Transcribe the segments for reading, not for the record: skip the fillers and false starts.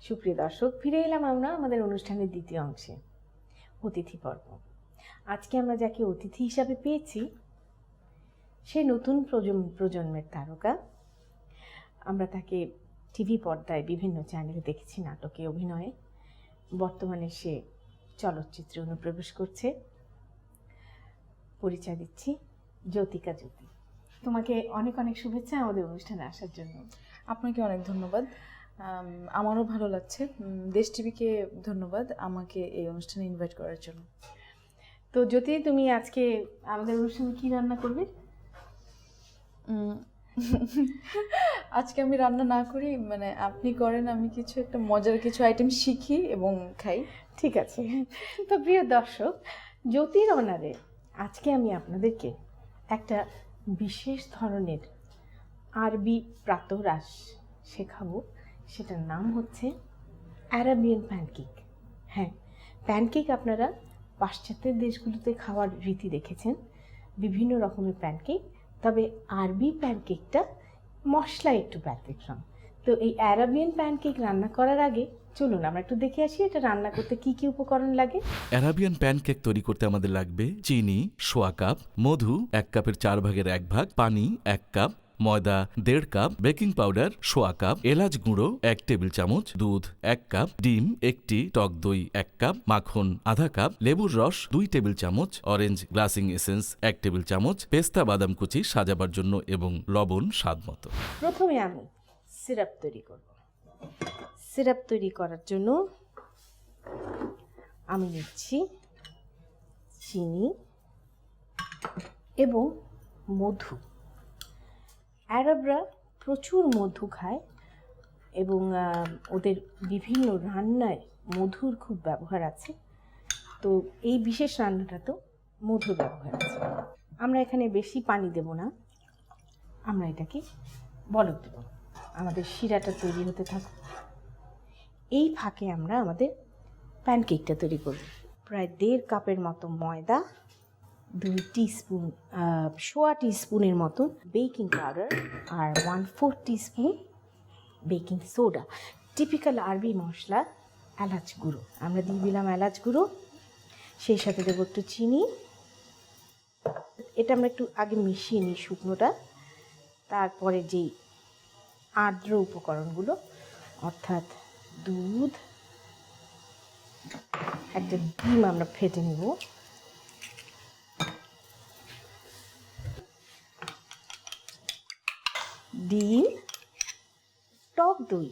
সুপ্রিয় দর্শক, ফিরে এলাম আমরা আমাদের অনুষ্ঠানের দ্বিতীয় অংশে, অতিথি পর্ব। আজকে আমরা যাকে অতিথি হিসাবে পেয়েছি সে নতুন প্রজন্মের তারকা। আমরা তাকে টিভি পর্দায় বিভিন্ন চ্যানেলে দেখেছি, নাটকে, অভিনয়ে। বর্তমানে সে চলচ্চিত্রে অনুপ্রবেশ করছে। পরিচয় দিচ্ছি, জ্যোতিকা জ্যোতি। তোমাকে অনেক অনেক শুভেচ্ছা আমাদের অনুষ্ঠানে আসার জন্য। আপনাকে অনেক ধন্যবাদ। আমারও ভালো লাগছে। দেশ টিভিকে ধন্যবাদ আমাকে এই অনুষ্ঠানে ইনভাইট করার জন্য। তো জ্যোতি, তুমি আজকে আমাদের অনুষ্ঠানে কি রান্না করবে? আজকে আমি রান্না না করি, মানে আপনি করেন, আমি কিছু একটা মজার কিছু আইটেম শিখি এবং খাই। ঠিক আছে। তো প্রিয় দর্শক, জ্যোতির অনারে আজকে আমি আপনাদেরকে একটা বিশেষ ধরনের আরবি প্রাতরাশ শেখাবো। সেটার নাম হচ্ছে অ্যারাবিয়ান প্যানকেক। হ্যাঁ, প্যানকেক আপনারা পাশ্চাত্যের দেশগুলোতে খাওয়ার রীতি দেখেছেন, বিভিন্ন রকমের প্যানকেক। তবে আরবি প্যানকেকটা মশলা একটু ব্যতিক্রম। তো এই অ্যারাবিয়ান প্যানকেক রান্না করার আগে চলুন আমরা একটু দেখে আসি এটা রান্না করতে কি কি উপকরণ লাগে। অ্যারাবিয়ান প্যানকেক তৈরি করতে আমাদের লাগবে চিনি 1/4 কাপ, মধু 1 কাপের 4 ভাগের 1 ভাগ, পানি 1 কাপ, ময়দা 1.5 কাপ, বেকিং পাউডার 1/4 কাপ, এলাচ গুঁড়ো 1 টেবিল চামচ, দুধ 1 কাপ, ডিম 1টি, টক দই 1 কাপ, মাখন আধা কাপ, লেবুর রস 2 টেবিল চামচ, অরেঞ্জ গ্লাসিং এসেন্স 1 টেবিল চামচ, পেস্তা বাদাম কুচি সাজাবার জন্য এবং লবণ স্বাদ মতো। প্রথমে আমি সিরাপ তৈরি করব। সিরাপ তৈরি করার জন্য আমি নিচ্ছি চিনি এবং মধু। আরবরা প্রচুর মধু খায় এবং ওদের বিভিন্ন রান্নায় মধুর খুব ব্যবহার আছে। তো এই বিশেষ রান্নাটা তো মধুর ব্যবহার আছে। আমরা এখানে বেশি পানি দেব না, আমরা এটাকে বলক দেব। আমাদের শিরাটা তৈরি হতে থাকুক। এই ফাঁকে আমরা আমাদের প্যানকেকটা তৈরি করব। প্রায় 1.5 কাপের মতো ময়দা, 2 টিস্পুন 1/4 টিস্পুনের মতো বেকিং পাউডার আর 1/4 টিস্পুন বেকিং সোডা। টিপিক্যাল আরবি মশলা এলাচ গুঁড়ো, আমরা দিয়ে দিলাম এলাচ গুঁড়ো। সেই সাথে দেবো একটু চিনি। এটা আমরা একটু আগে মিশিয়ে নিই শুকনোটা। তারপরে যেই আর্দ্র উপকরণগুলো, অর্থাৎ দুধ, একটা ডিম আমরা ফেটে নেব, ডিম, টক দই,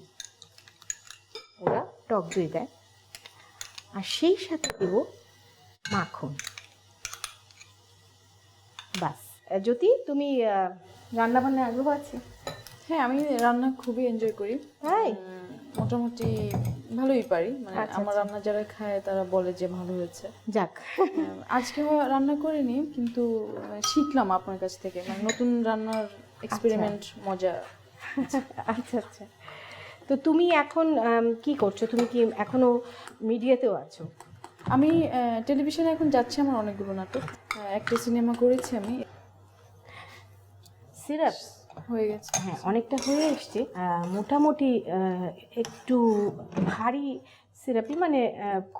ওরা টক দই দেয়, আর সেই সাথে দেব মাখন। বাস। যদি তুমি রান্না বান্নায় আগ্রহ আছে? হ্যাঁ, আমি রান্না খুবই এনজয় করি। তাই? মোটামুটি ভালোই পারি, মানে আমার রান্না যারা খায় তারা বলে যে ভালো হয়েছে। যাক, আজকে রান্না করিনি, কিন্তু শিখলাম আপনার কাছ থেকে, মানে নতুন রান্নার এক্সপেরিমেন্ট মজা। আচ্ছা আচ্ছা। তো তুমি এখন কি করছো? তুমি কি এখনো মিডিয়াতেও আছো? আমি টেলিভিশনে এখন যাচ্ছে আমার অনেকগুলো নাটক, একটা সিনেমা করেছি আমি। সিরাপ হয়ে গেছে? হ্যাঁ, অনেকটা হয়ে এসছে। মোটামুটি একটু ভারী সিরাপি, মানে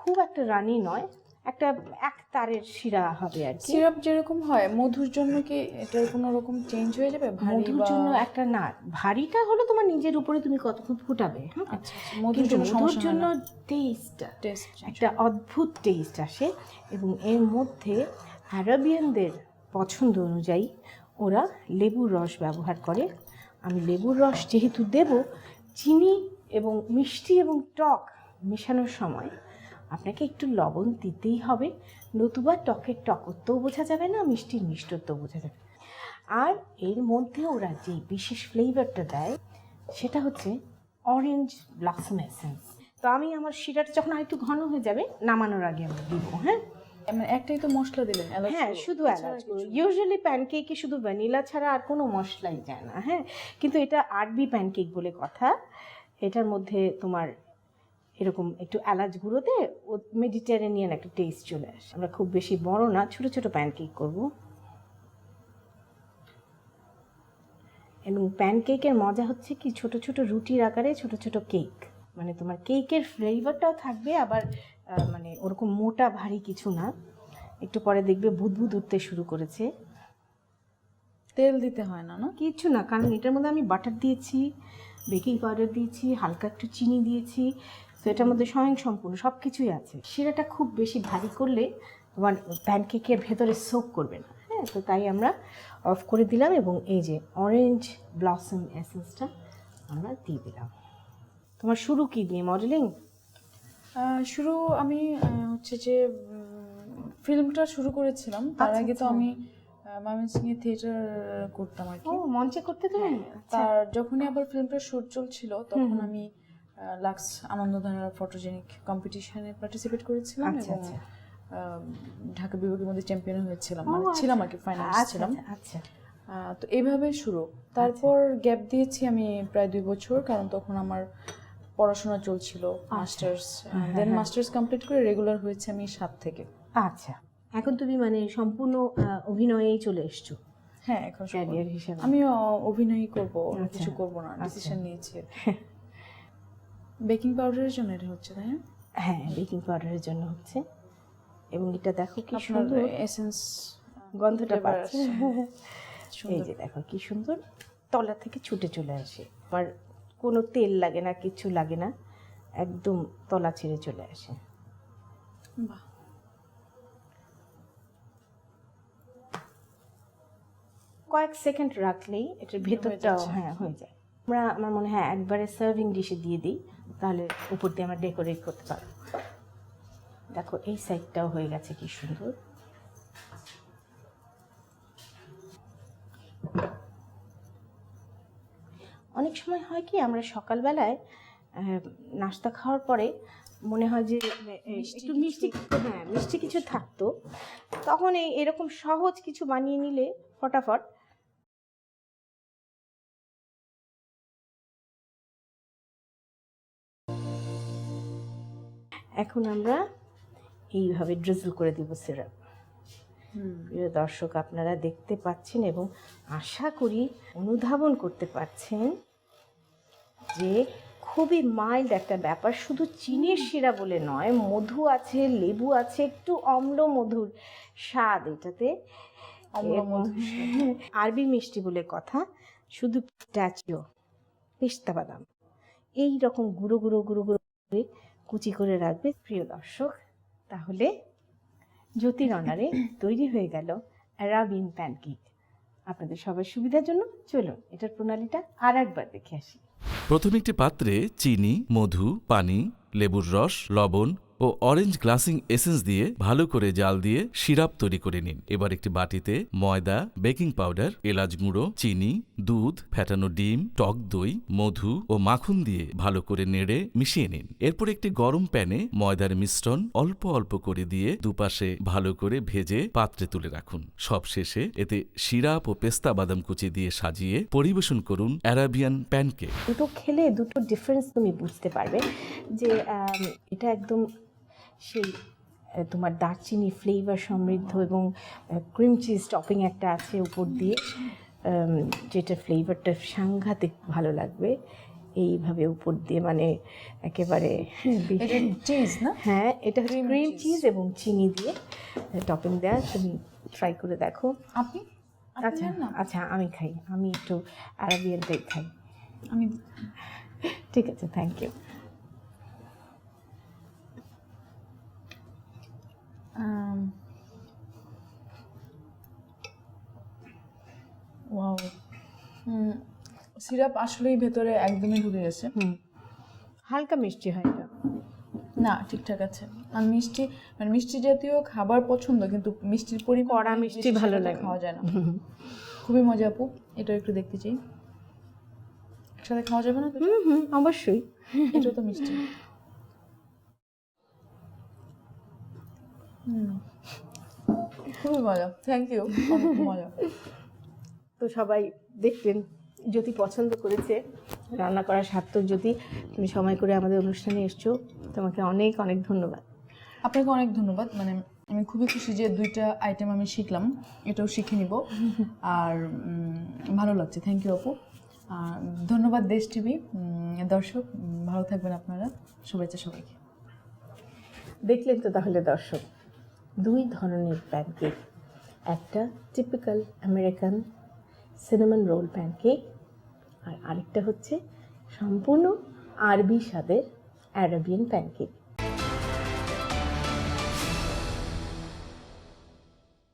খুব একটা রানি নয়, একটা এক তারের শিরা হবে আর কি। সিরাপ যেরকম হয় মধুর জন্য কি এটার কোনো রকম চেঞ্জ হয়ে যাবে? মধুর জন্য একটা না, ভারীটা হলো তোমার নিজের উপরে তুমি কতক্ষণ ফুটাবে। আচ্ছা, মধুর জন্য টেস্ট একটা অদ্ভুত টেস্ট আসে। এবং এর মধ্যে আরবিয়ানদের পছন্দ অনুযায়ী ওরা লেবুর রস ব্যবহার করে। আমি লেবুর রস যেহেতু দেব, চিনি এবং মিষ্টি এবং টক মেশানোর সময় আপনাকে একটু লবণ দিতেই হবে, নতুবা টকের টকত্বও বোঝা যাবে না, মিষ্টির মিষ্টত্বও বোঝা যাবে। আর এর মধ্যে ওরা যে বিশেষ ফ্লেভারটা দেয় সেটা হচ্ছে অরেঞ্জ ব্লসম এসেন্স। তো আমি আমার শিরাটা যখন আরেকটু ঘন হয়ে যাবে নামানোর আগে আমি দিব। হ্যাঁ, একটাই তো মশলা দিলেন? হ্যাঁ, শুধু এলাচ গুঁড়ো। ইউজুয়ালি প্যানকেকে শুধু ভ্যানিলা ছাড়া আর কোনো মশলাই যায় না। হ্যাঁ, কিন্তু এটা আরবি প্যানকেক বলে কথা। এটার মধ্যে তোমার এরকম একটু এলাচ গুঁড়োতে ও মেডিটেরেনিয়ান একটা টেস্ট চলে আসে। আমরা খুব বেশি বড় না, ছোট ছোট প্যানকেক করব। এবং প্যানকেকের মজা হচ্ছে কি, ছোট ছোট রুটির আকারে ছোট ছোট কেক। মানে তোমার কেকের ফ্লেভারটাও থাকবে, আবার মানে ওরকম মোটা ভারী কিছু না। একটু পরে দেখবে বুদবুদ উঠতে শুরু করেছে। তেল দিতে হয় না, না? কিছু না, কারণ এটার মধ্যে আমি বাটার দিয়েছি, বেকিং পাউডার দিয়েছি, হালকা একটু চিনি দিয়েছি, তো এটার মধ্যে স্বয়ংসম্পূর্ণ সব কিছুই আছে। শিরাটা খুব বেশি ভারী করলে তোমার প্যানকেকের ভেতরে সোক করবে না। হ্যাঁ, তো তাই আমরা অফ করে দিলাম এবং এই যে অরেঞ্জ ব্লসম এসেন্সটা আমরা দিয়ে দিলাম। তোমার শুরু কি দিয়ে মডেলিং? শুরু আমি হচ্ছে যে ফিল্মটা শুরু করেছিলাম, তার আগে তো আমি ময়মনসিংহে থিয়েটার করতাম আর কি। ও, মঞ্চে করতে তুমি? তার যখনই আবার ফিল্মটার শুট চলছিল তখন আমি লাক্স আনন্দধারা ফটোজেনিক কম্পিটিশনে পার্টিসিপেট করেছিলাম এবং ঢাকা বিভাগের মধ্যে চ্যাম্পিয়ন হয়েছিলাম, মানে ছিলাম আর কি, ফাইনালিস্ট ছিলাম। আচ্ছা, তো এইভাবে শুরু। তারপর গ্যাপ দিয়েছি আমি প্রায় 2 বছর, কারণ তখন আমার পড়াশোনা চলছিল, মাস্টার্স, দেন মাস্টার্স কমপ্লিট করে রেগুলার হয়েছে আমি 7 থেকে। আচ্ছা, এখন তুমি মানে সম্পূর্ণ অভিনয়েই চলে এসছো? হ্যাঁ, এখন ক্যারিয়ার হিসেবে আমি অভিনয়ই করব, অন্য কিছু করব না, ডিসিশন নিয়েছি। বেকিং পাউডারের জন্য এটা হচ্ছে, তাই না? হ্যাঁ, বেকিং পাউডারের জন্য হচ্ছে। এবং এটা দেখো কি আপনার সুন্দর এসেন্স গন্ধটা পাচ্ছে। এই সুন্দর। যে দেখো কি সুন্দর তলা থেকে ছুটে চলে আসে, আর কোনো তেল লাগে না, কিছু লাগে না, একদম তলা ছেড়ে চলে আসে। বাহ, কয়েক সেকেন্ড রাখলেই এটার ভেতরটাও হয়ে যায়। আমার মনে হয় একবারে সার্ভিং ডিশে দিয়ে দিই, তাহলে উপর দিয়ে আমরা ডেকোরেট করতে পারবো। দেখো এই সাইডটাও হয়ে গেছে কি সুন্দর। অনেক সময় হয় কি, আমরা সকালবেলায় নাস্তা খাওয়ার পরে মনে হয় যে একটু মিষ্টি কিছু থাকতো, তখন এরকম সহজ কিছু বানিয়ে নিলে ফটাফট। এখন আমরা এইভাবে ড্রিজল করে দিব সিরাপ। প্রিয় দর্শক, আপনারা দেখতে পাচ্ছেন এবং আশা করি অনুধাবন করতে পারছেন যে খুবই মাইল্ড একটা ব্যাপার। শুধু চিনির শিরা বলে নয়, মধু আছে, লেবু আছে, একটু অম্ল মধুর স্বাদ এটাতে। আরবি মিষ্টি বলে কথা, শুধু পিস্তাচিও, পেস্তা বাদাম এই রকম গুঁড়ো গুঁড়ো গুঁড়ো গুঁড়ো করে কুচি করে রাখবে। প্রিয় দর্শক, তাহলে জ্যোতির অনারে তৈরি হয়ে গেল অ্যারাবিয়ান প্যানকেক। আপনাদের সবার সুবিধার জন্য চলুন এটার প্রণালীটা আর একবার দেখে আসি। প্রথমে একটি পাত্রে চিনি, মধু, পানি, লেবুর রস, লবণ ও অরেঞ্জ গ্লাসিং এসেন্স দিয়ে ভালো করে জাল দিয়ে সিরাপ তৈরি করে নিন। এবার একটি বাটিতে ময়দা, বেকিং পাউডার, এলাচ গুঁড়ো, চিনি, দুধ, ফ্যাটানো ডিম, টক দই, মধু ও মাখন দিয়ে ভালো করে নেড়ে মিশিয়ে নিন। এরপর একটি গরম প্যানে ময়দার মিশ্রণ অল্প অল্প করে দিয়ে দুপাশে ভালো করে ভেজে পাত্রে তুলে রাখুন। সবশেষে এতে সিরাপ ও পেস্তা বাদাম কুচি দিয়ে সাজিয়ে পরিবেশন করুন অ্যারাবিয়ান প্যানকেক। দুটো খেলে দুটো ডিফারেন্স তুমি বুঝতে পারবে যে এটা একদম সেই তোমার দারচিনি ফ্লেভার সমৃদ্ধ এবং ক্রিম চিজ টপিং একটা আছে উপর দিয়ে, যেটা ফ্লেভারটা সাংঘাতিক ভালো লাগবে এইভাবে উপর দিয়ে, মানে একেবারে চিজ না? হ্যাঁ, এটা ক্রিম চিজ এবং চিনি দিয়ে টপিং দেওয়া। তুমি ট্রাই করে দেখো। আপনি? আচ্ছা আচ্ছা, আমি খাই, আমি একটু আরাবিয়ানটাই খাই। আমি ঠিক আছে, থ্যাংক ইউ। ওয়াও, সিরাপ আসলেই ভেতরে একদমই ঢুকে গেছে। হালকা মিষ্টি হয় এটা না, ঠিকঠাক আছে। আমি মিষ্টি, মানে মিষ্টি জাতীয় খাবার পছন্দ, কিন্তু মিষ্টির পরিমাণ কড়া মিষ্টি ভালো লাগে, খাওয়া যায় না। খুবই মজা আপু, এটা একটু দেখতে চাই। একসাথে খাওয়া যাবে না? অবশ্যই। এটা তো মিষ্টি। খুবই মজা, থ্যাংক ইউ, অনেক মজা। তো সবাই দেখলেন, জ্যোতি পছন্দ করেছে, রান্না করা সার্থক। জ্যোতি, তুমি সময় করে আমাদের অনুষ্ঠানে এসছো, তোমাকে অনেক অনেক ধন্যবাদ। আপনাকে অনেক ধন্যবাদ। মানে আমি খুবই খুশি যে 2টা আইটেম আমি শিখলাম, এটাও শিখে নিব। আর ভালো লাগছে, থ্যাংক ইউ আপু। ধন্যবাদ দেশ টিভি। দর্শক ভালো থাকবেন আপনারা, শুভেচ্ছা সবাইকে। দেখলেন তো তাহলে দর্শক, দুই ধরনের প্যানকেক, একটা typical American cinnamon roll pancake, আর আরেকটা হচ্ছে সম্পূর্ণ আরবি স্বাদের অ্যারাবিয়ান প্যানকেক।